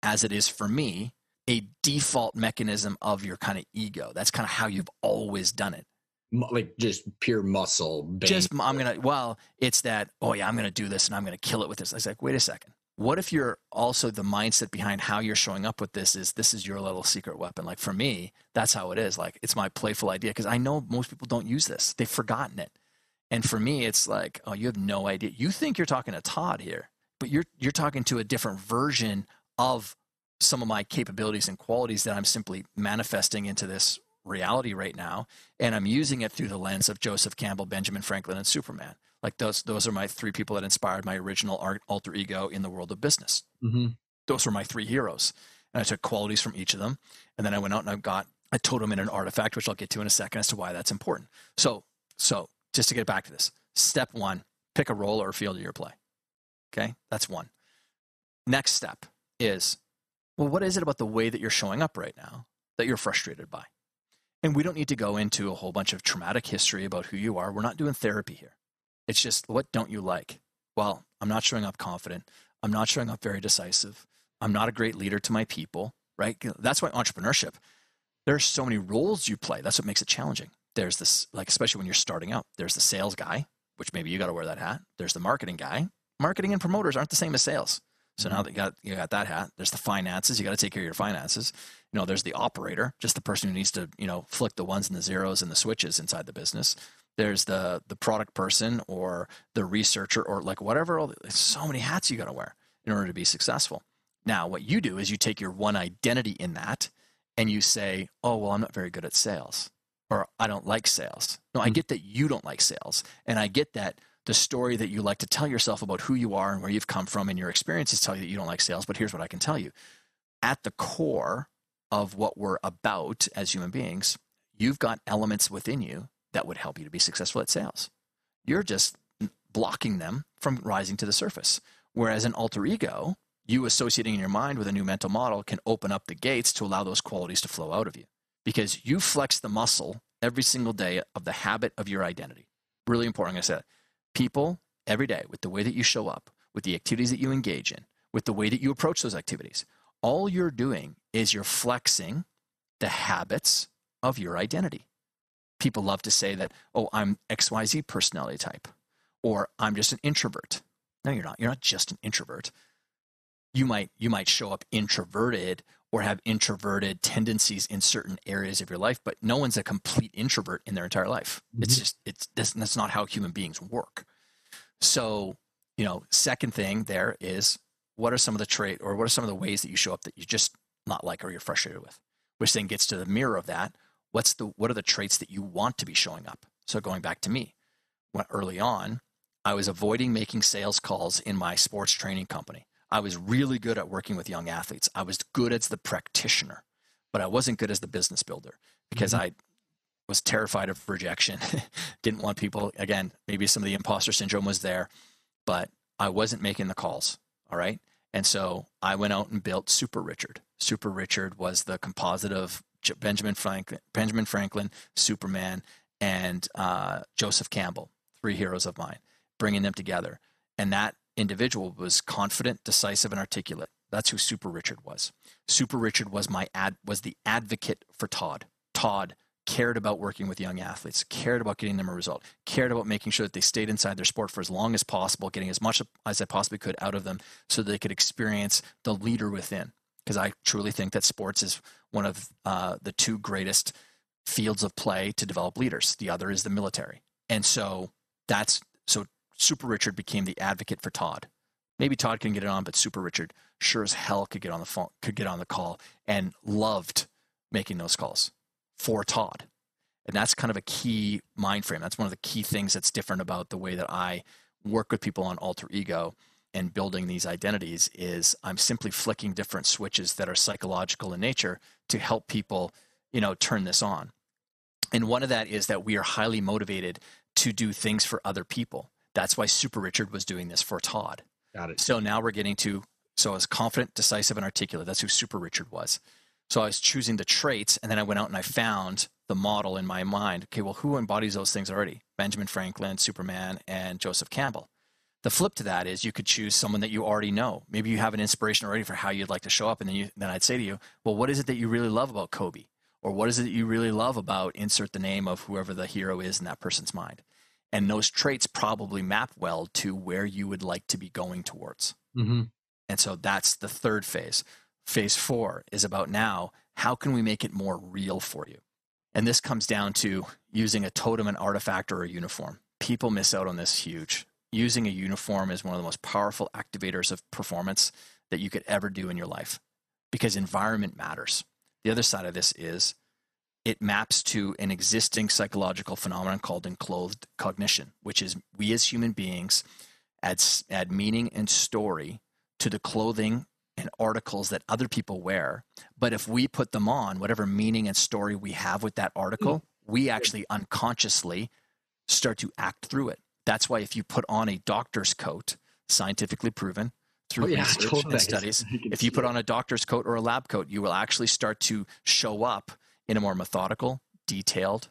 as it is for me, a default mechanism of your kind of ego. That's kind of how you've always done it. Like just pure muscle. It's that, I'm going to do this and I'm going to kill it with this. I was like, wait a second. What if you're also the mindset behind how you're showing up with this is your little secret weapon? Like for me, that's how it is. Like it's my playful idea, because I know most people don't use this. They've forgotten it. And for me, it's like, you have no idea. You think you're talking to Todd here, but you're talking to a different version of some of my capabilities and qualities that I'm simply manifesting into this reality right now, and I'm using it through the lens of Joseph Campbell, Benjamin Franklin, and Superman. Like those are my three people that inspired my original alter ego in the world of business. Mm-hmm. Those were my three heroes. And I took qualities from each of them. And then I went out and I got a totem and an artifact, which I'll get to in a second as to why that's important. So just to get back to this, step one, pick a role or a field of your play. Okay, that's one. Next step is, well, what is it about the way that you're showing up right now that you're frustrated by? And we don't need to go into a whole bunch of traumatic history about who you are. We're not doing therapy here. It's just, what don't you like? Well, I'm not showing up confident. I'm not showing up very decisive. I'm not a great leader to my people, right? That's why entrepreneurship, there's so many roles you play. That's what makes it challenging. There's this, like, especially when you're starting out, there's the sales guy, which maybe you got to wear that hat. There's the marketing guy. Marketing and promoters aren't the same as sales. So now that you got that hat, there's the finances. You got to take care of your finances. There's the operator, just the person who needs to, flick the ones and the zeros and the switches inside the business. There's the product person or the researcher or like whatever. There's so many hats you got to wear in order to be successful. Now, what you do is you take your one identity in that and you say, oh, well, I'm not very good at sales, or I don't like sales. No, I get that you don't like sales. And I get that the story that you like to tell yourself about who you are and where you've come from and your experiences tell you that you don't like sales. But here's what I can tell you. At the core of what we're about as human beings, you've got elements within you that would help you to be successful at sales. You're just blocking them from rising to the surface. Whereas an alter ego, you associating in your mind with a new mental model can open up the gates to allow those qualities to flow out of you, because you flex the muscle every single day of the habit of your identity. Really important. I said, people every day, with the way that you show up, with the activities that you engage in, with the way that you approach those activities, all you're doing is you're flexing the habits of your identity. People love to say that, oh, I'm XYZ personality type, or I'm just an introvert. No, you're not. You're not just an introvert. You might show up introverted or have introverted tendencies in certain areas of your life, but no one's a complete introvert in their entire life. Mm-hmm. That's not how human beings work. So, second thing there is, what are some of the ways that you show up that you just not like or you're frustrated with? Which then gets to the mirror of that. What are the traits that you want to be showing up? So going back to me, early on, I was avoiding making sales calls in my sports training company. I was really good at working with young athletes. I was good as the practitioner, but I wasn't good as the business builder because I was terrified of rejection. Didn't want people, again, maybe some of the imposter syndrome was there, but I wasn't making the calls. All right. And so I went out and built Super Richard. Super Richard was the composite of Benjamin Franklin, Superman, and Joseph Campbell, three heroes of mine, bringing them together. And that individual was confident, decisive, and articulate. That's who Super Richard was. Super Richard was the advocate for Todd. Todd cared about working with young athletes, cared about getting them a result, cared about making sure that they stayed inside their sport for as long as possible, getting as much as I possibly could out of them so they could experience the leader within. Because I truly think that sports is one of the two greatest fields of play to develop leaders. The other is the military. And so Super Richard became the advocate for Todd. Maybe Todd couldn't get it on, but Super Richard sure as hell could get on the phone, could get on the call, and loved making those calls for Todd. And that's kind of a key mind frame. That's one of the key things that's different about the way that I work with people on alter ego and building these identities is I'm simply flicking different switches that are psychological in nature to help people, turn this on. And one of that is that we are highly motivated to do things for other people. That's why Super Richard was doing this for Todd. Got it. So now we're getting to, so I was confident, decisive, and articulate. That's who Super Richard was. So I was choosing the traits, and then I went out and I found the model in my mind. Okay, well, who embodies those things already? Benjamin Franklin, Superman, and Joseph Campbell. The flip to that is you could choose someone that you already know. Maybe you have an inspiration already for how you'd like to show up, and then I'd say to you, well, what is it that you really love about Kobe? Or what is it that you really love about insert the name of whoever the hero is in that person's mind? And those traits probably map well to where you would like to be going towards. Mm-hmm. And so that's the third phase. Phase 4 is about now, how can we make it more real for you? And this comes down to using a totem, an artifact, or a uniform. People miss out on this huge. Using a uniform is one of the most powerful activators of performance that you could ever do in your life. because environment matters. The other side of this is it maps to an existing psychological phenomenon called enclothed cognition, which is we as human beings add meaning and story to the clothing and articles that other people wear. But if we put them on, whatever meaning and story we have with that article, we actually unconsciously start to act through it. That's why if you put on a doctor's coat, scientifically proven through research and studies, if you put on a doctor's coat or a lab coat, you will actually start to show up in a more methodical, detailed,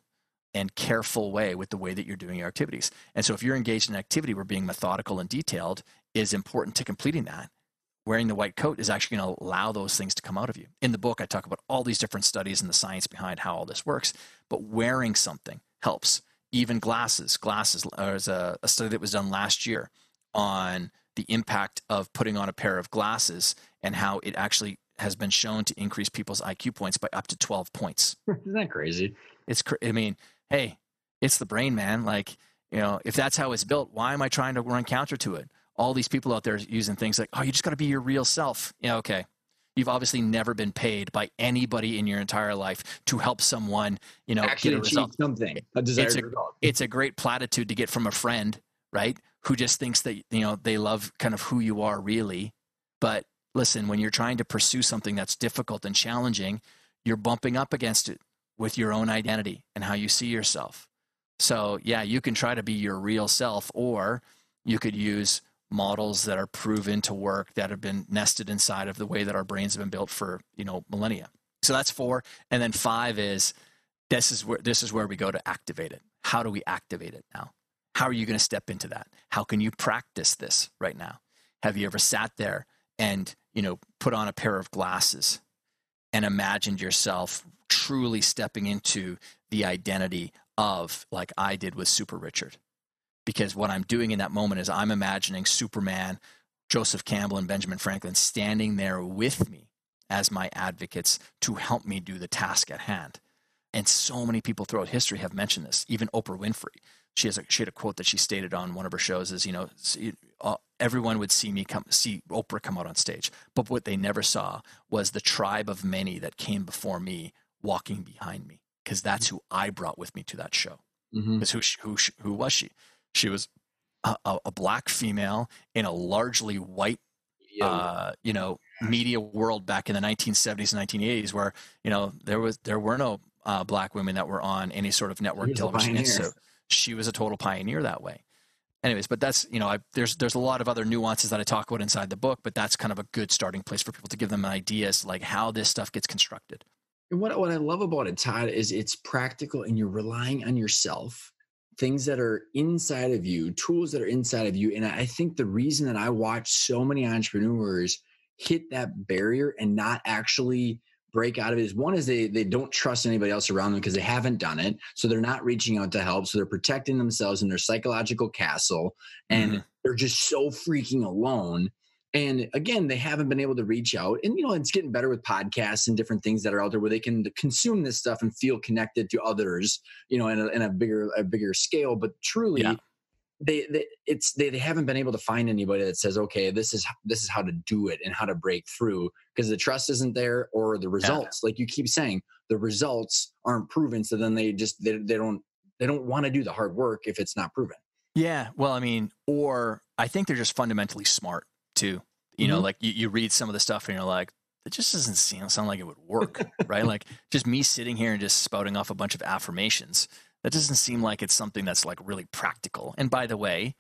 and careful way with the way that you're doing your activities. And so if you're engaged in an activity where being methodical and detailed is important to completing that, wearing the white coat is actually going to allow those things to come out of you. In the book, I talk about all these different studies and the science behind how all this works, but wearing something helps. Even glasses. There's a study that was done last year on the impact of putting on a pair of glasses and how it actually has been shown to increase people's IQ points by up to 12 points. Isn't that crazy? I mean, hey, it's the brain, man. Like, if that's how it's built, why am I trying to run counter to it? All these people out there using things like, oh, you just got to be your real self. Yeah, okay. You've obviously never been paid by anybody in your entire life to help someone, actually get a result. Something, a desired result. It's a great platitude to get from a friend, right? Who just thinks that, they love kind of who you are really. But listen, when you're trying to pursue something that's difficult and challenging, you're bumping up against it with your own identity and how you see yourself. So yeah, you can try to be your real self, or you could use models that are proven to work, that have been nested inside of the way that our brains have been built for, millennia. So that's 4. And then 5 is, this is where we go to activate it. How do we activate it now? How are you going to step into that? How can you practice this right now? Have you ever sat there and, put on a pair of glasses and imagined yourself truly stepping into the identity of, like I did with Super Richard? Because what I'm doing in that moment is I'm imagining Superman, Joseph Campbell, and Benjamin Franklin standing there with me as my advocates to help me do the task at hand. And so many people throughout history have mentioned this. Even Oprah Winfrey, she had a quote that she stated on one of her shows is, everyone would see Oprah come out on stage, but what they never saw was the tribe of many that came before me walking behind me, because that's who I brought with me to that show. Because who was she? She was a black female in a largely white, media world back in the 1970s and 1980s, where there were no black women that were on any sort of network television. And so she was a total pioneer that way. Anyways, but that's there's a lot of other nuances that I talk about inside the book, but that's kind of a good starting place for people to give them ideas like how this stuff gets constructed. And what I love about it, Todd, is it's practical and you're relying on yourself. Things that are inside of you, tools that are inside of you. And I think the reason that I watch so many entrepreneurs hit that barrier and not actually break out of it is, one is they don't trust anybody else around them because they haven't done it. So they're not reaching out to help. So they're protecting themselves in their psychological castle, and they're just so freaking alone. And again, they haven't been able to reach out. And, it's getting better with podcasts and different things that are out there where they can consume this stuff and feel connected to others, in a bigger scale. But truly, they haven't been able to find anybody that says, okay, this is how to do it and how to break through, because the trust isn't there, or the results, like you keep saying, the results aren't proven. So then they don't want to do the hard work if it's not proven. Yeah. Well, or I think they're just fundamentally smart too. Like you read some of the stuff and you're like, it just doesn't sound like it would work, right? Like just me sitting here and just spouting off a bunch of affirmations, that doesn't seem like it's something that's like really practical. And by the way,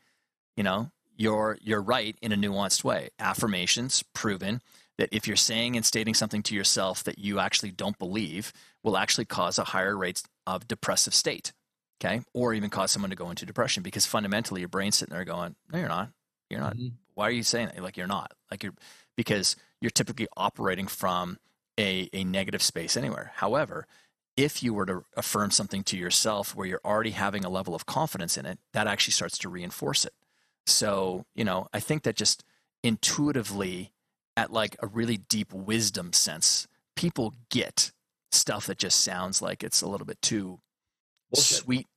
you're right in a nuanced way. Affirmations proven that if you're saying and stating something to yourself that you actually don't believe, will actually cause a higher rate of depressive state. Okay. Or even cause someone to go into depression, because fundamentally your brain's sitting there going, no, you're not. You're not. Why are you saying that? Like, you're not. Because you're typically operating from a negative space anywhere. However, if you were to affirm something to yourself where you're already having a level of confidence in it, that actually starts to reinforce it. So, I think that just intuitively, at like a really deep wisdom sense, people get stuff that just sounds like it's a little bit too sweet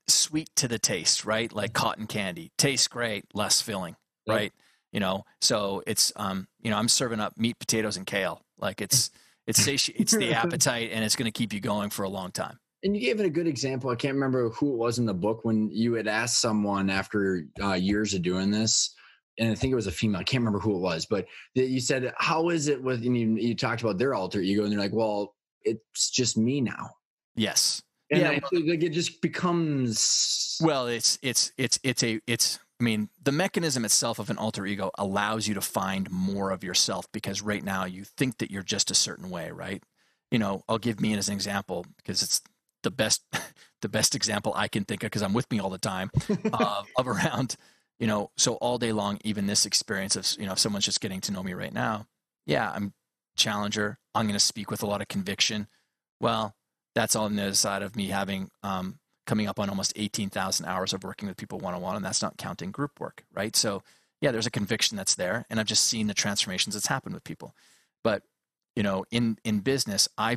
to the taste, right? Like cotton candy, tastes great, less filling. Right. So it's, I'm serving up meat, potatoes, and kale. Like it's It's the appetite, and it's going to keep you going for a long time. And you gave it a good example. I can't remember who it was in the book when you had asked someone after years of doing this, and I think it was a female. I can't remember who it was, but you said, how is it with, and you talked about their alter ego, and they're like, well, it's just me now. Yes. And like it just becomes. Well, I mean, the mechanism itself of an alter ego allows you to find more of yourself, because right now you think that you're just a certain way, right? I'll give me as an example, because it's the best example I can think of, because I'm with me all the time, of around, so all day long, even this experience of, if someone's just getting to know me right now, yeah, I'm challenger. I'm going to speak with a lot of conviction. Well, that's on the other side of me having, coming up on almost 18,000 hours of working with people one-on-one, and that's not counting group work, right? So yeah, there's a conviction that's there, and I've just seen the transformations that's happened with people. But, in business, I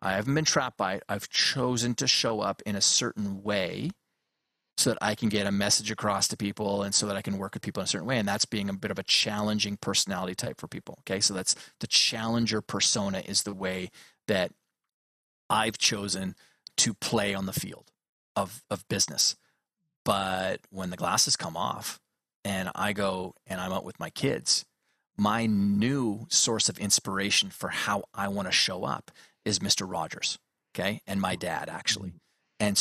haven't been trapped by it. I've chosen to show up in a certain way so that I can get a message across to people, and so that I can work with people in a certain way. And that's being a bit of a challenging personality type for people. Okay. So that's the challenger persona, is the way that I've chosen to play on the field of business. But when the glasses come off and I go and I'm out with my kids, my new source of inspiration for how I want to show up is Mr. Rogers, okay? And my dad, actually. And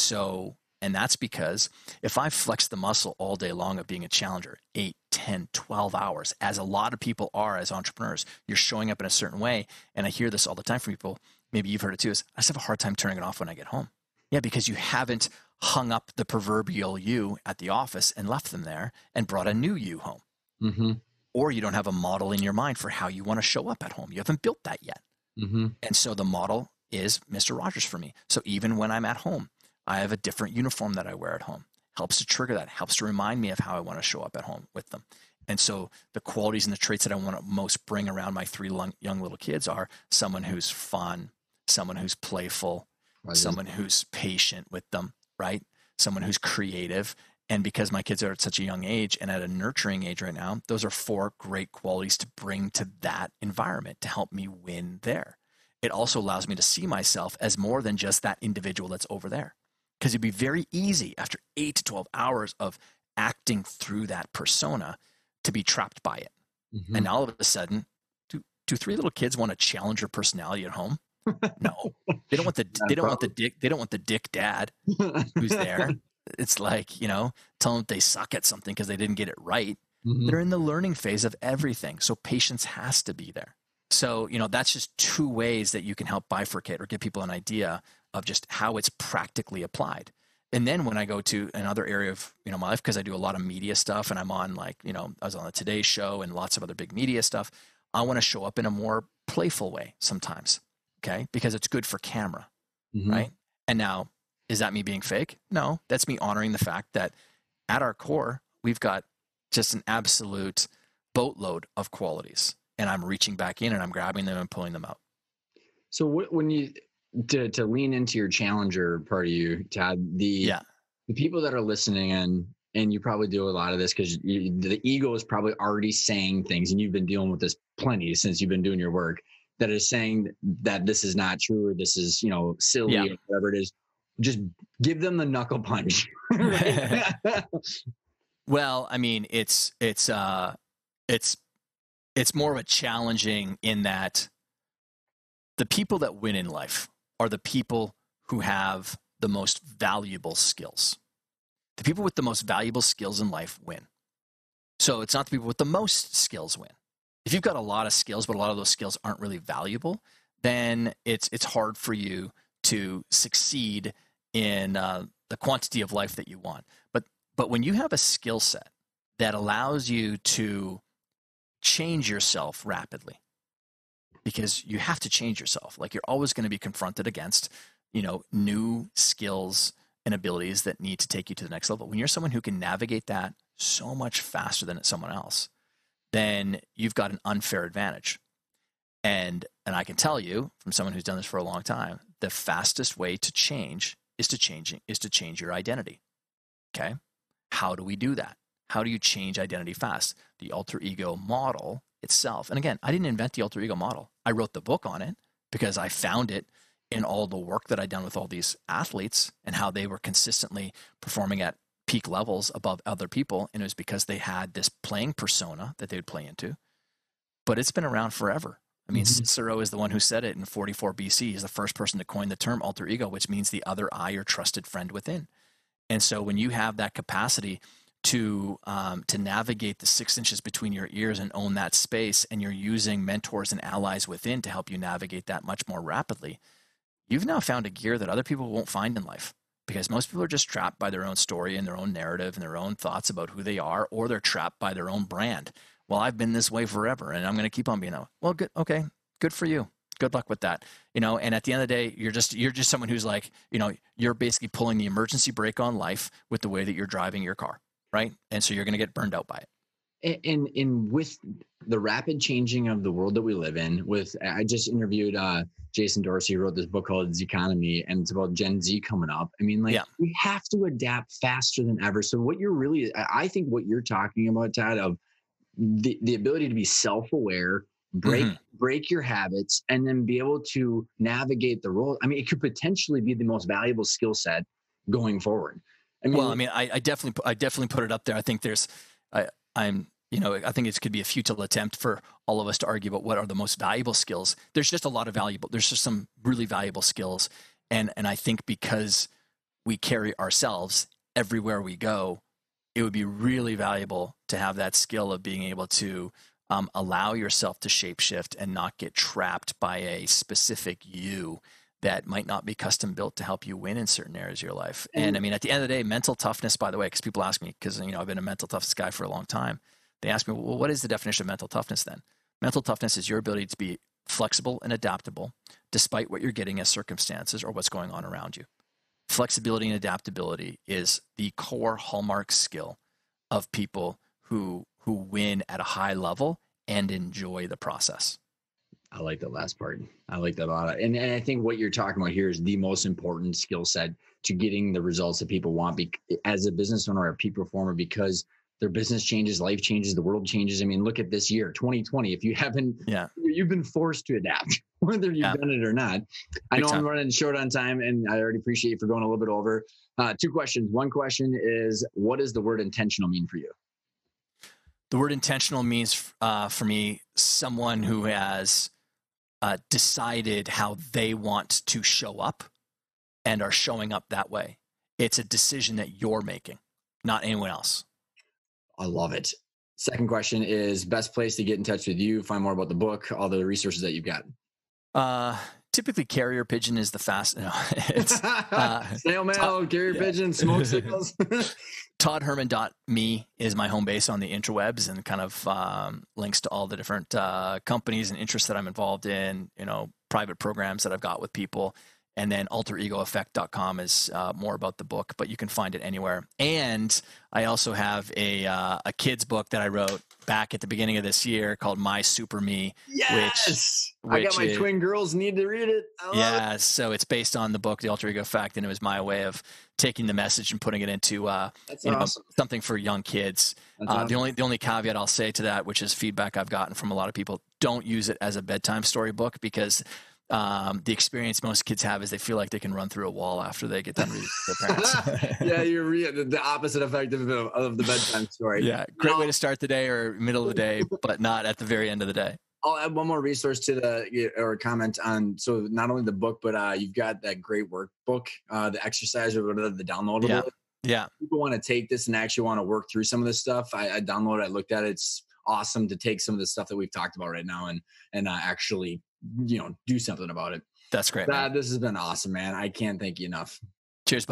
that's because if I flex the muscle all day long of being a challenger, 8, 10, 12 hours, as a lot of people are as entrepreneurs, you're showing up in a certain way. And I hear this all the time from people, maybe you've heard it too, is I just have a hard time turning it off when I get home. Yeah, because you haven't hung up the proverbial you at the office and left them there and brought a new you home. Mm-hmm. Or you don't have a model in your mind for how you want to show up at home. You haven't built that yet. Mm-hmm. And so the model is Mr. Rogers for me. So even when I'm at home, I have a different uniform that I wear at home. Helps to trigger that, helps to remind me of how I want to show up at home with them. And so the qualities and the traits that I want to most bring around my 3 young little kids are someone who's fun, someone who's playful, someone who's patient with them, right? Someone who's creative. And because my kids are at such a young age and at a nurturing age right now, those are 4 great qualities to bring to that environment to help me win there. It also allows me to see myself as more than just that individual that's over there. Because it'd be very easy after 8 to 12 hours of acting through that persona to be trapped by it. Mm-hmm. And all of a sudden, do 3 little kids want to challenge your personality at home? No, they don't want the dick dad who's there. It's like, tell them they suck at something because they didn't get it right. Mm-hmm. They're in the learning phase of everything. So patience has to be there. So, that's just 2 ways that you can help bifurcate or give people an idea of just how it's practically applied. And then when I go to another area of, my life, because I do a lot of media stuff and I'm on I was on the Today Show and lots of other big media stuff. I want to show up in a more playful way sometimes. Okay. Because it's good for camera. Mm-hmm. Right. And now, is that me being fake? No, that's me honoring the fact that at our core, we've got just an absolute boatload of qualities, and I'm reaching back in and I'm grabbing them and pulling them out. So when you, to lean into your challenger part of you, Todd, the people that are listening in, and you probably do a lot of this because the ego is probably already saying things, and you've been dealing with this plenty since you've been doing your work, that is saying that this is not true, or this is, silly, or whatever it is. Just give them the knuckle punch. Well, I mean, it's more of a challenging in that the people that win in life are the people who have the most valuable skills. The people with the most valuable skills in life win. So it's not the people with the most skills win. If you've got a lot of skills, but a lot of those skills aren't really valuable, then it's hard for you to succeed in the quantity of life that you want. But when you have a skill set that allows you to change yourself rapidly, because you have to change yourself, like you're always going to be confronted against, new skills and abilities that need to take you to the next level. When you're someone who can navigate that so much faster than someone else, then you've got an unfair advantage. And I can tell you from someone who's done this for a long time, the fastest way to change is to change your identity. Okay. How do we do that? how do you change identity fast? The alter ego model itself. And again, I didn't invent the alter ego model. I wrote the book on it because I found it in all the work that I'd done with all these athletes and how they were consistently performing at peak levels above other people. And it was because they had this playing persona that they would play into. But it's been around forever. I mean, Cicero is the one who said it in 44 BC. He's the first person to coin the term alter ego, which means the other I or trusted friend within. And so when you have that capacity to navigate the 6 inches between your ears and own that space, and you're using mentors and allies within to help you navigate that much more rapidly, you've now found a gear that other people won't find in life, because most people are just trapped by their own story and their own narrative and their own thoughts about who they are, or they're trapped by their own brand. Well, I've been this way forever and I'm going to keep on being that way. Well, good. Okay. Good for you. Good luck with that. And at the end of the day, you're just someone who's like, you're basically pulling the emergency brake on life with the way that you're driving your car. Right. And so you're going to get burned out by it. And with the rapid changing of the world that we live in, I just interviewed Jason Dorsey, who wrote this book called Zeconomy, and it's about Gen Z coming up. I mean, we have to adapt faster than ever. So I think what you're talking about, Todd, of the ability to be self-aware, break your habits, and then be able to navigate the role. I mean, it could potentially be the most valuable skill set going forward. I definitely put it up there. I think I think it could be a futile attempt for all of us to argue about what are the most valuable skills. There's just some really valuable skills. And I think because we carry ourselves everywhere we go, it would be really valuable to have that skill of being able to allow yourself to shapeshift and not get trapped by a specific you that might not be custom built to help you win in certain areas of your life. And I mean, at the end of the day, mental toughness, by the way, because people ask me, because I've been a mental toughness guy for a long time. They ask me, well, what is the definition of mental toughness then? Mental toughness is your ability to be flexible and adaptable despite what you're getting as circumstances or what's going on around you. Flexibility and adaptability is the core hallmark skill of people who win at a high level and enjoy the process. I like that last part. I like that a lot. And I think what you're talking about here is the most important skill set to getting the results that people want as a business owner or a peak performer, because their business changes, life changes, the world changes. I mean, look at this year, 2020. If you haven't, you've been forced to adapt, whether you've done it or not. I know I'm running short on time, and I already appreciate you for going a little bit over. 2 questions. One question is, what does the word intentional mean for you? The word intentional means for me, someone who has decided how they want to show up and are showing up that way. It's a decision that you're making, not anyone else. I love it. Second question is, best place to get in touch with you, find more about the book, all the resources that you've got. Typically carrier pigeon is the fast. No, it's snail mail, carrier pigeon, smoke signals. ToddHerman.me is my home base on the interwebs, and kind of links to all the different companies and interests that I'm involved in, private programs that I've got with people. And then alteregoeffect.com is more about the book, but you can find it anywhere. And I also have a kid's book that I wrote back at the beginning of this year called My Super Me. Yes! I got my twin girls need to read it. Yeah, so it's based on the book, The Alter Ego Effect, and it was my way of taking the message and putting it into something for young kids. Awesome. The only caveat I'll say to that, which is feedback I've gotten from a lot of people, don't use it as a bedtime story book, because the experience most kids have is they feel like they can run through a wall after they get done reading to their parents. You're the opposite effect of the bedtime story. Yeah, great way to start the day or middle of the day, but not at the very end of the day. I'll add one more resource to or comment on. So not only the book, but you've got that great workbook, the exercise or whatever, the downloadable. Yeah. People want to take this and actually want to work through some of this stuff. I downloaded it, I looked at it. It's awesome to take some of the stuff that we've talked about right now and actually, do something about it. That's great. This has been awesome, man. I can't thank you enough. Cheers, buddy.